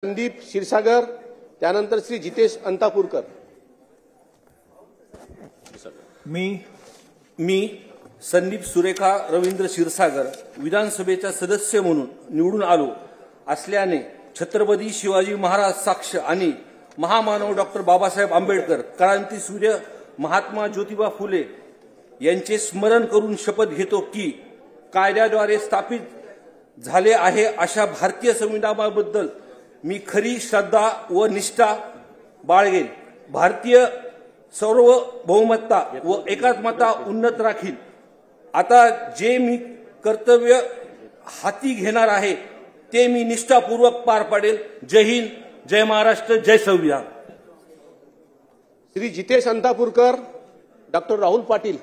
संदीप क्षीरसागर, त्यानंतर श्री जितेश अंतापूरकर। मी संदीप सुरेखा रवींद्र क्षीरसागर विधानसभेचा सदस्य म्हणून निवडून आलो असल्याने छत्रपती शिवाजी महाराज साक्ष आणि महामानव डॉक्टर बाबासाहेब आंबेडकर, क्रांतीसूर्य महात्मा ज्योतिबा फुले यांचे स्मरण करून शपथ घेतो की कायद्याद्वारे स्थापित झाले आहे अशा भारतीय संविधानाबद्दल मी खरी श्रद्धा व निष्ठा बाळगेन। भारतीय सार्वभौमत्ता व एकात्मता उन्नत राखीन। आता जे मी कर्तव्य हाती घेणार आहे ते मी निष्ठापूर्वक पार पाडेल। जय हिंद, जय महाराष्ट्र, जय संविधान। श्री जितेश अंतापूरकर, डॉक्टर राहुल पाटील।